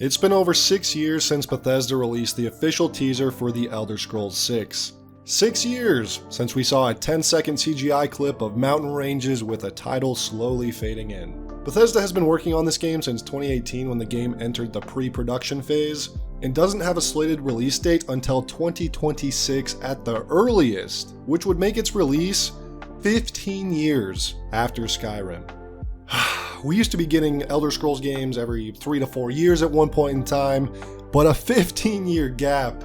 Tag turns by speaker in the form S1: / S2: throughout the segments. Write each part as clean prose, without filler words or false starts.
S1: It's been over 6 years since Bethesda released the official teaser for The Elder Scrolls 6. 6 years since we saw a 10-second CGI clip of mountain ranges with a title slowly fading in. Bethesda has been working on this game since 2018 when the game entered the pre-production phase, and doesn't have a slated release date until 2026 at the earliest, which would make its release 15 years after Skyrim. We used to be getting Elder Scrolls games every 3 to 4 years at one point in time, but a 15-year gap.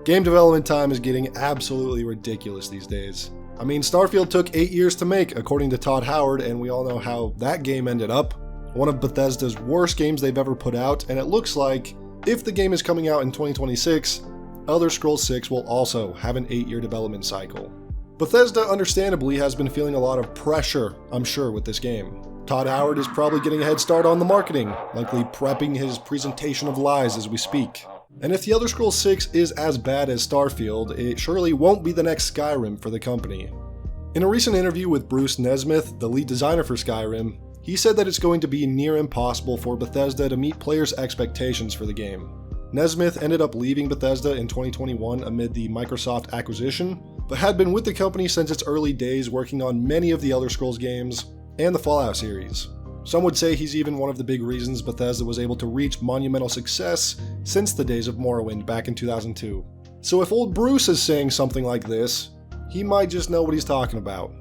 S1: Game development time is getting absolutely ridiculous these days. I mean, Starfield took 8 years to make, according to Todd Howard, and we all know how that game ended up. One of Bethesda's worst games they've ever put out, and it looks like, if the game is coming out in 2026, Elder Scrolls 6 will also have an 8-year development cycle. Bethesda understandably has been feeling a lot of pressure, I'm sure, with this game. Todd Howard is probably getting a head start on the marketing, likely prepping his presentation of lies as we speak. And if The Elder Scrolls 6 is as bad as Starfield, it surely won't be the next Skyrim for the company. In a recent interview with Bruce Nesmith, the lead designer for Skyrim, he said that it's going to be near impossible for Bethesda to meet players' expectations for the game. Nesmith ended up leaving Bethesda in 2021 amid the Microsoft acquisition, but had been with the company since its early days, working on many of the Elder Scrolls games and the Fallout series. Some would say he's even one of the big reasons Bethesda was able to reach monumental success since the days of Morrowind back in 2002. So if old Bruce is saying something like this, he might just know what he's talking about.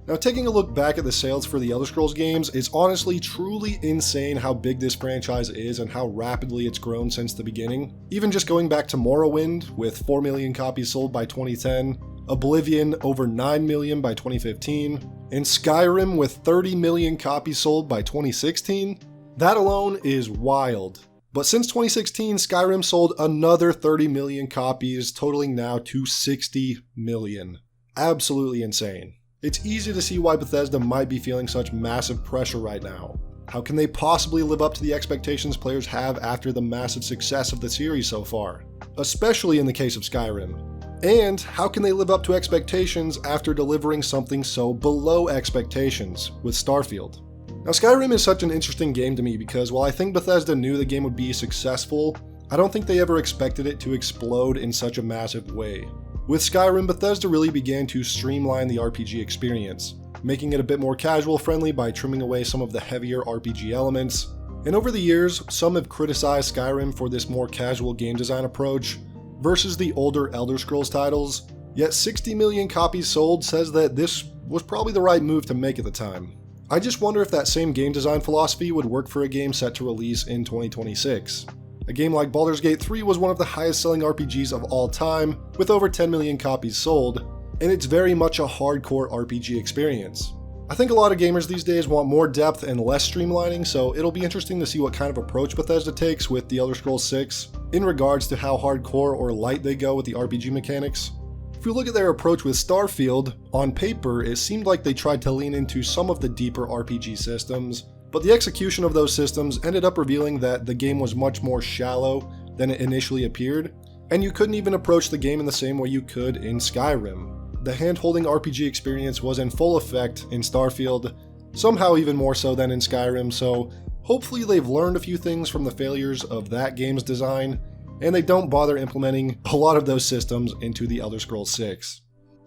S1: Now, taking a look back at the sales for the Elder Scrolls games, it's honestly truly insane how big this franchise is and how rapidly it's grown since the beginning. Even just going back to Morrowind, with 4 million copies sold by 2010, Oblivion over 9 million by 2015, and Skyrim with 30 million copies sold by 2016? That alone is wild. But since 2016, Skyrim sold another 30 million copies, totaling now to 60 million. Absolutely insane. It's easy to see why Bethesda might be feeling such massive pressure right now. How can they possibly live up to the expectations players have after the massive success of the series so far? Especially in the case of Skyrim. And how can they live up to expectations after delivering something so below expectations with Starfield? Now, Skyrim is such an interesting game to me because while I think Bethesda knew the game would be successful, I don't think they ever expected it to explode in such a massive way. With Skyrim, Bethesda really began to streamline the RPG experience, making it a bit more casual friendly by trimming away some of the heavier RPG elements. And over the years, some have criticized Skyrim for this more casual game design approach versus the older Elder Scrolls titles, yet 60 million copies sold says that this was probably the right move to make at the time. I just wonder if that same game design philosophy would work for a game set to release in 2026. A game like Baldur's Gate 3 was one of the highest selling RPGs of all time, with over 10 million copies sold, and it's very much a hardcore RPG experience. I think a lot of gamers these days want more depth and less streamlining, so it'll be interesting to see what kind of approach Bethesda takes with The Elder Scrolls 6 in regards to how hardcore or light they go with the RPG mechanics. If we look at their approach with Starfield, on paper it seemed like they tried to lean into some of the deeper RPG systems, but the execution of those systems ended up revealing that the game was much more shallow than it initially appeared, and you couldn't even approach the game in the same way you could in Skyrim. The hand-holding RPG experience was in full effect in Starfield, somehow even more so than in Skyrim, so hopefully they've learned a few things from the failures of that game's design, and they don't bother implementing a lot of those systems into The Elder Scrolls 6.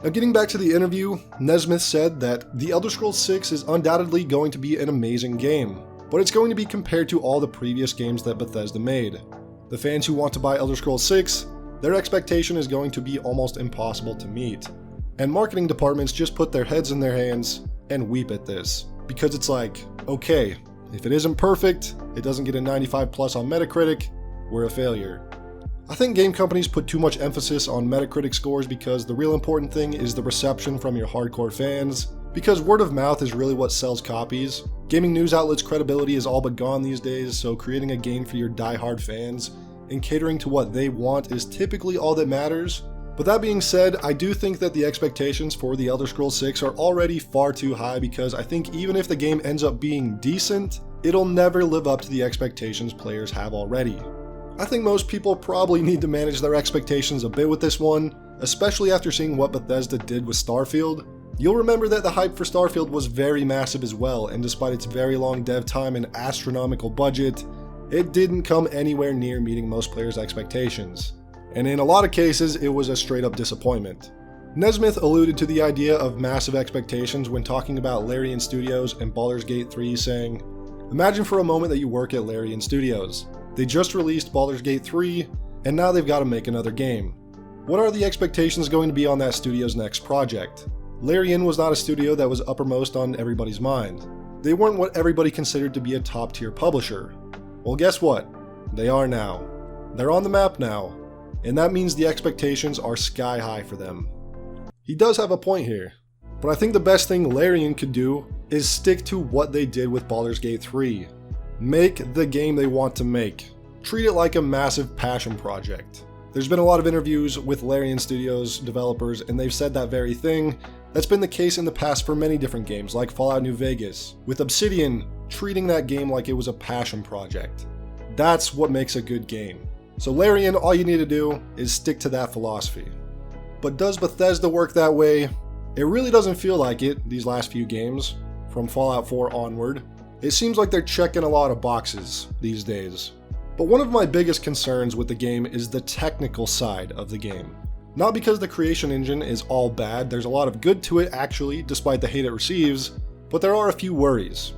S1: Now, getting back to the interview, Nesmith said that The Elder Scrolls 6 is undoubtedly going to be an amazing game, but it's going to be compared to all the previous games that Bethesda made. The fans who want to buy Elder Scrolls 6, their expectation is going to be almost impossible to meet. And marketing departments just put their heads in their hands and weep at this, because it's like, okay, if it isn't perfect, it doesn't get a 95 plus on Metacritic, we're a failure. I think game companies put too much emphasis on Metacritic scores because the real important thing is the reception from your hardcore fans, because word of mouth is really what sells copies. Gaming news outlets' credibility is all but gone these days, so creating a game for your die-hard fans and catering to what they want is typically all that matters. But that being said, I do think that the expectations for The Elder Scrolls 6 are already far too high, because I think even if the game ends up being decent, it'll never live up to the expectations players have already. I think most people probably need to manage their expectations a bit with this one, especially after seeing what Bethesda did with Starfield. You'll remember that the hype for Starfield was very massive as well, and despite its very long dev time and astronomical budget, it didn't come anywhere near meeting most players' expectations. And in a lot of cases, it was a straight up disappointment. Nesmith alluded to the idea of massive expectations when talking about Larian Studios and Baldur's Gate 3, saying, "Imagine for a moment that you work at Larian Studios. They just released Baldur's Gate 3, and now they've got to make another game. What are the expectations going to be on that studio's next project?" Larian was not a studio that was uppermost on everybody's mind. They weren't what everybody considered to be a top-tier publisher. Well, guess what? They are now. They're on the map now, and that means the expectations are sky high for them. He does have a point here, but I think the best thing Larian could do is stick to what they did with Baldur's Gate 3. Make the game they want to make. Treat it like a massive passion project. There's been a lot of interviews with Larian Studios developers, and they've said that very thing. That's been the case in the past for many different games, like Fallout New Vegas, with Obsidian treating that game like it was a passion project. That's what makes a good game. So Larian, all you need to do is stick to that philosophy. But does Bethesda work that way? It really doesn't feel like it these last few games, from Fallout 4 onward. It seems like they're checking a lot of boxes these days. But one of my biggest concerns with the game is the technical side of the game. Not because the creation engine is all bad, there's a lot of good to it actually, despite the hate it receives, but there are a few worries.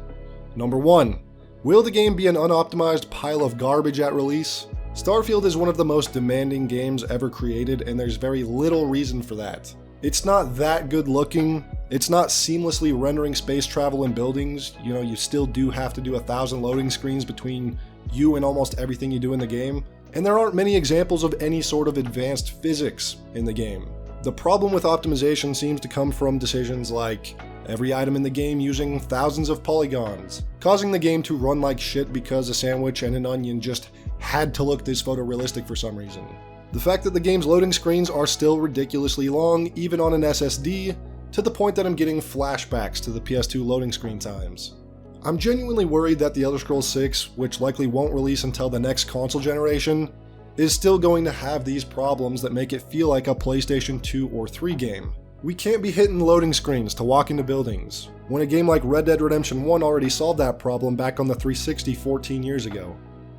S1: Number 1, will the game be an unoptimized pile of garbage at release? Starfield is one of the most demanding games ever created, and there's very little reason for that. It's not that good looking, it's not seamlessly rendering space travel and buildings, you still do have to do 1,000 loading screens between you and almost everything you do in the game, and there aren't many examples of any sort of advanced physics in the game. The problem with optimization seems to come from decisions like every item in the game using thousands of polygons, causing the game to run like shit because a sandwich and an onion just had to look this photorealistic for some reason. The fact that the game's loading screens are still ridiculously long, even on an SSD, to the point that I'm getting flashbacks to the PS2 loading screen times. I'm genuinely worried that The Elder Scrolls 6, which likely won't release until the next console generation, is still going to have these problems that make it feel like a PlayStation 2 or 3 game. We can't be hitting loading screens to walk into buildings, when a game like Red Dead Redemption 1 already solved that problem back on the 360 14 years ago.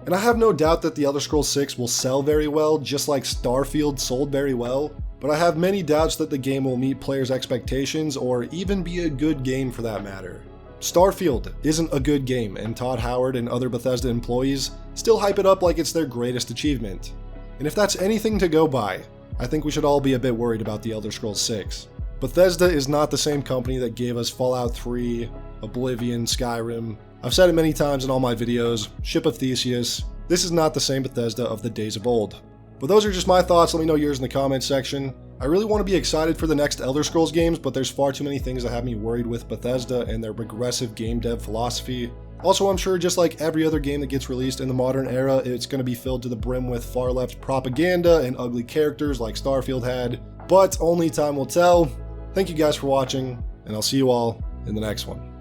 S1: And I have no doubt that The Elder Scrolls 6 will sell very well, just like Starfield sold very well, but I have many doubts that the game will meet players' expectations or even be a good game for that matter. Starfield isn't a good game, and Todd Howard and other Bethesda employees still hype it up like it's their greatest achievement. And if that's anything to go by, I think we should all be a bit worried about The Elder Scrolls 6. Bethesda is not the same company that gave us Fallout 3, Oblivion, Skyrim. I've said it many times in all my videos, Ship of Theseus. This is not the same Bethesda of the days of old. But those are just my thoughts, let me know yours in the comments section. I really want to be excited for the next Elder Scrolls games, but there's far too many things that have me worried with Bethesda and their regressive game dev philosophy. Also, I'm sure just like every other game that gets released in the modern era, it's going to be filled to the brim with far left propaganda and ugly characters like Starfield had, but only time will tell. Thank you guys for watching, and I'll see you all in the next one.